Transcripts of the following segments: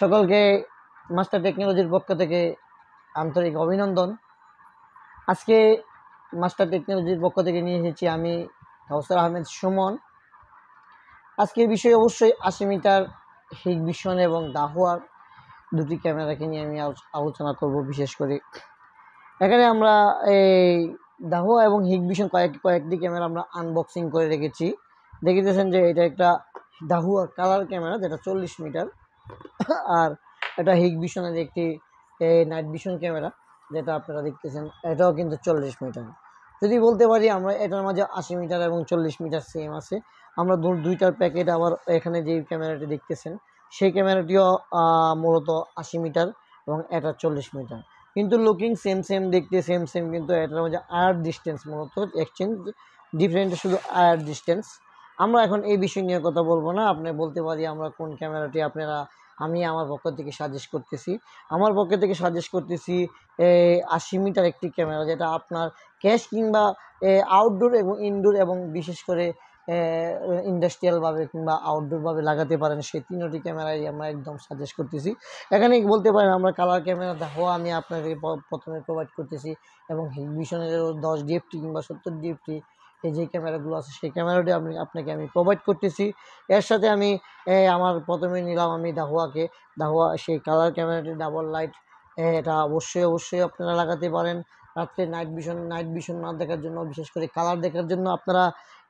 সকলকে মাস্টার টেকনোলজির পক্ষ থেকে আন্তরিক অভিনন্দন। আজকে মাস্টার টেকনোলজির পক্ষ থেকে নিয়ে এসেছি আমি কাউসার আহমেদ সুমন। আজকের বিষয় অবশ্যই 80 মিটার হিগভিশন এবং দাহুয়ার দুটি ক্যামেরাকে নিয়ে আমি আলোচনা করব। বিশেষ করে এখানে আমরা এই দাহুয়া এবং হিগভিশন কয়েকটি ক্যামেরা আমরা আনবক্সিং করে রেখেছি। দেখিতেছেন যে এটা একটা দাহুয়া কালার ক্যামেরা যেটা 40 মিটার, আর এটা হিগভিশনের একটি নাইট ভিশন ক্যামেরা যেটা আপনারা দেখতেছেন, এটাও কিন্তু 40 মিটার। যদি বলতে পারি আমরা এটার মাঝে 80 মিটার এবং 40 মিটার সেম আছে। আমরা দুইটার প্যাকেট আবার এখানে যে ক্যামেরাটি দেখতেছেন সেই ক্যামেরাটিও মূলত 80 মিটার এবং এটা 40 মিটার, কিন্তু লুকিং সেম দেখতে সেম কিন্তু এটার মাঝে আয়ার ডিস্টেন্স মূলত এক্সচেঞ্জ ডিফারেন্ট, শুধু আয়ার ডিস্টেন্স। আমরা এখন এই বিষয় নিয়ে কথা বলবো না। আপনি বলতে পারি আমরা কোন ক্যামেরাটি আমি আমার পক্ষ থেকে সাজেস্ট করতেছি। আমার পক্ষ থেকে সাজেস্ট করতেছি 80 মিটার একটি ক্যামেরা, যেটা আপনার ক্যাশ কিংবা আউটডোর এবং ইনডোর এবং বিশেষ করে ইন্ডাস্ট্রিয়ালভাবে কিংবা আউটডোরভাবে লাগাতে পারেন। সেই তিনটি ক্যামেরাই আমরা একদম সাজেস্ট করতেছি। এখানে বলতে পারেন আমরা কালার ক্যামেরা দেখাও আমি আপনাকে প্রথমে প্রোভাইড করতেছি, এবং হিগভিশনেরও 10 DFT কিংবা 70 DFT এই যে ক্যামেরাগুলো আছে সেই ক্যামেরাটি আপনাকে আমি প্রোভাইড করতেছি। এর সাথে আমি আমার প্রথমে নিলাম আমি দাহুয়া সেই কালার ক্যামেরাটি ডাবল লাইট। এটা অবশ্যই আপনারা লাগাতে পারেন রাত্রে নাইট ভিশন না দেখার জন্য, বিশেষ করে কালার দেখার জন্য আপনারা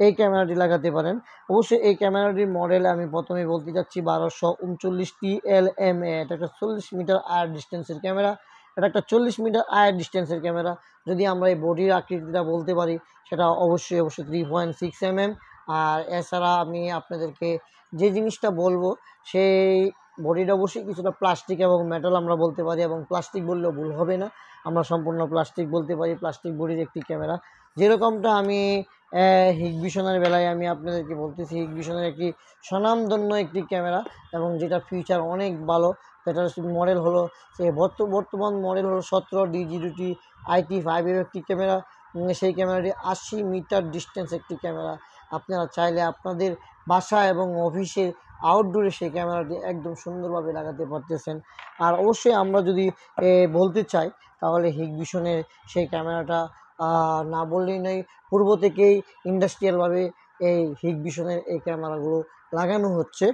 এই ক্যামেরাটি লাগাতে পারেন। অবশ্যই এই ক্যামেরাটির মডেল আমি প্রথমে বলতে চাচ্ছি 1239 TLMA। এটা একটা 40 মিটার আয়ার ডিস্টেন্সের ক্যামেরা, এটা একটা 40 মিটার আয়ার ডিস্টেন্সের ক্যামেরা। যদি আমরা এই বডির আকৃতিটা বলতে পারি সেটা অবশ্যই 3.6 mm। আর এছাড়া আমি আপনাদেরকে যে জিনিসটা বলবো সেই বডিটা অবশ্যই কিছুটা প্লাস্টিক এবং মেটাল আমরা বলতে পারি, এবং প্লাস্টিক বললেও ভুল হবে না, আমরা সম্পূর্ণ প্লাস্টিক বলতে পারি। প্লাস্টিক বডির একটি ক্যামেরা, যেরকমটা আমি হিগভিশনের বেলায় আমি আপনাদেরকে বলতেছি, হিগভিশনের একটি স্বনামধন্য একটি ক্যামেরা এবং যেটা ফিচার অনেক ভালো। যেটার মডেল হলো বর্তমান মডেল হলো 17 DH-HAC-IT5F একটি ক্যামেরা। সেই ক্যামেরাটি 80 মিটার ডিস্টেন্স একটি ক্যামেরা। আপনারা চাইলে আপনাদের বাসা এবং অফিসের আউটডোরে সেই ক্যামেরাটি একদম সুন্দরভাবে লাগাতে পারতেছেন। আর অবশ্যই আমরা যদি বলতে চাই তাহলে হিগভিশনের সেই ক্যামেরাটা না বললেই নয়, পূর্ব থেকেই ইন্ডাস্ট্রিয়ালভাবে এই হিগভিশনের এই ক্যামেরাগুলো লাগানো হচ্ছে।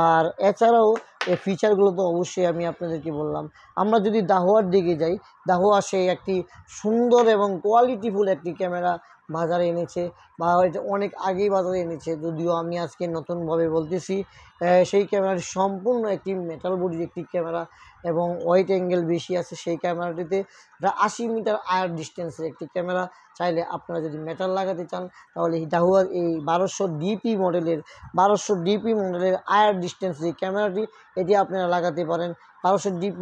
আর এছাড়াও এই ফিচারগুলো তো অবশ্যই আমি আপনাদেরকে বললাম। আমরা যদি দাহুয়ার দিকে যাই, দাহুয়া সেই একটি সুন্দর এবং কোয়ালিটিফুল একটি ক্যামেরা বাজারে এনেছে, বা এটা অনেক আগেই বাজারে এনেছে, যদিও আমি আজকে নতুনভাবে বলতেছি। সেই ক্যামেরাটি সম্পূর্ণ একটি মেটাল বডির একটি ক্যামেরা এবং ওয়াইড অ্যাঙ্গেল বেশি আছে সেই ক্যামেরাটিতে। এটা 80 মিটার আয়ার ডিস্টেন্সের একটি ক্যামেরা। চাইলে আপনারা যদি মেটাল লাগাতে চান তাহলে দাহুয়ার এই 1200 DP মডেলের আয়ার ডিস্টেন্স যে ক্যামেরাটি, এটি আপনারা লাগাতে পারেন। 1200 DP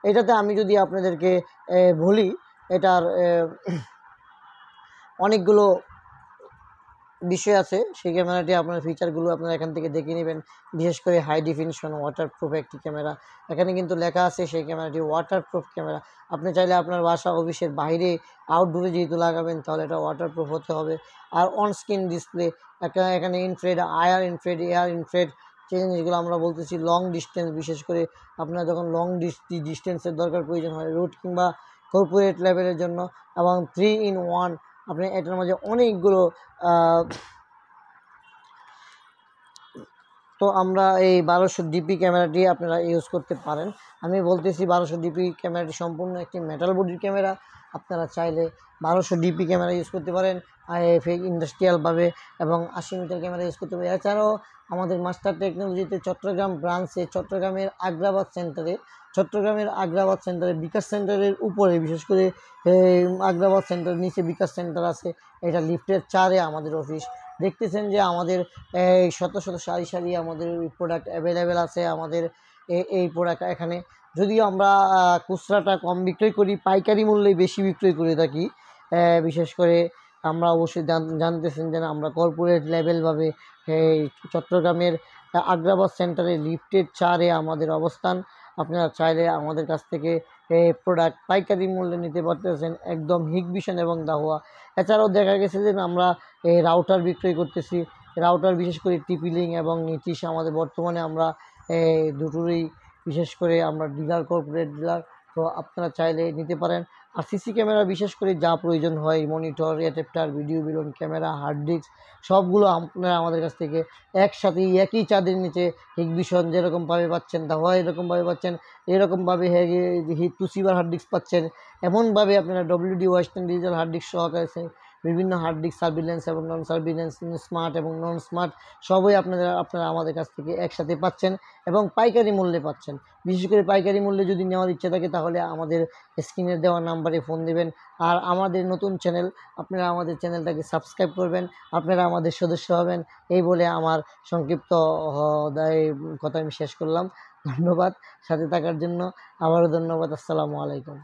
এটাতে আমি যদি আপনাদেরকে বলি, এটার অনেকগুলো বিষয় আছে। সেই ক্যামেরাটি আপনার ফিচারগুলো আপনারা এখান থেকে দেখে নেবেন। বিশেষ করে হাই ডেফিনিশন ওয়াটারপ্রুফ একটি ক্যামেরা, এখানে কিন্তু লেখা আছে সেই ক্যামেরাটি ওয়াটারপ্রুফ ক্যামেরা। আপনি চাইলে আপনার বাসা অফিসের বাইরে আউটডোরে যেহেতু লাগাবেন তাহলে এটা ওয়াটারপ্রুফ হতে হবে। আর অন স্ক্রিন ডিসপ্লে, এখানে ইনফ্রেড, আয়ার ইনফ্রেড, এয়ার ইনফ্রেড যে জিনিসগুলো আমরা বলতেছি লং ডিস্টেন্স, বিশেষ করে আপনার যখন লং ডিস্টেন্সের দরকার প্রয়োজন হয় রুট কিংবা কর্পোরেট লেভেলের জন্য, এবং 3-in-1 আপনি এটার মাঝে অনেকগুলো তো আমরা এই 1200 DP ক্যামেরাটি আপনারা ইউজ করতে পারেন। আমি বলতেছি 1200 DP ক্যামেরাটি সম্পূর্ণ একটি মেটাল বডির ক্যামেরা। আপনারা চাইলে 1200 DP ক্যামেরা ইউজ করতে পারেন ইন্ডাস্ট্রিয়ালভাবে, এবং 80 মিটার ক্যামেরা ইউজ করতে পারেন। এছাড়াও আমাদের মাস্টার টেকনোলজিতে চট্টগ্রাম ব্রাঞ্চে চট্টগ্রামের আগ্রাবাদ সেন্টারে বিকাশ সেন্টারের উপরে, বিশেষ করে আগ্রাবাদ সেন্টারের নিচে বিকাশ সেন্টার আছে, এটা লিফটের 4-এ আমাদের অফিস। দেখতেছেন যে আমাদের শত সারি আমাদের প্রোডাক্ট অ্যাভেলেবেল আছে। আমাদের এই প্রোডাক্ট এখানে যদিও আমরা খুচরাটা কম বিক্রয় করি, পাইকারি মূল্যে বেশি বিক্রয় করে থাকি। বিশেষ করে আমরা অবশ্যই জানতেছেন যে আমরা কর্পোরেট লেভেলভাবে চট্টগ্রামের আগ্রাবাদ সেন্টারে লিফটের 4-এ আমাদের অবস্থান। আপনারা চাইলে আমাদের কাছ থেকে প্রোডাক্ট পাইকারি মূল্যে নিতে পারতেছেন, একদম হিগভিশন এবং দাহুয়া। এছাড়াও দেখা গেছে যে আমরা রাউটার বিক্রয় করতেছি। রাউটার বিশেষ করে TP-Link এবং নিটিশ আমাদের বর্তমানে আমরা দুটোরই, বিশেষ করে আমরা ডিলার, কর্পোরেট ডিলার, তো আপনারা চাইলে নিতে পারেন। আর সিসি ক্যামেরা বিশেষ করে যা প্রয়োজন হয়, মনিটর, অ্যাডাপ্টার, ভিডিও বিলন, ক্যামেরা, হার্ড ডিস্ক, সবগুলো আপনারা আমাদের কাছ থেকে একসাথেই একই চাঁদের নিচে হিগভিশন যেরকমভাবে পাচ্ছেন, দাওয়া এরকমভাবে পাচ্ছেন, এরকমভাবে তুসিবার হার্ড ডিস্ক পাচ্ছেন, এমনভাবে আপনারা WD western digital hard disk সহকারে বিভিন্ন হার্ড ডিস্ক সার্ভিলেন্স এবং নন সার্ভিলেন্স, স্মার্ট এবং নন স্মার্ট সবই আপনারা আমাদের কাছ থেকে একসাথে পাচ্ছেন এবং পাইকারি মূল্যে পাচ্ছেন। বিশেষ করে পাইকারি মূল্যে যদি নেওয়ার ইচ্ছা থাকে তাহলে আমাদের স্ক্রিনে দেওয়া নাম্বারে ফোন দেবেন। আর আমাদের নতুন চ্যানেল, আপনারা আমাদের চ্যানেলটাকে সাবস্ক্রাইব করবেন, আপনারা আমাদের সদস্য হবেন। এই বলে আমার সংক্ষিপ্ত কথা আমি শেষ করলাম। ধন্যবাদ সাথে থাকার জন্য, আবারও ধন্যবাদ। আসসালামু আলাইকুম।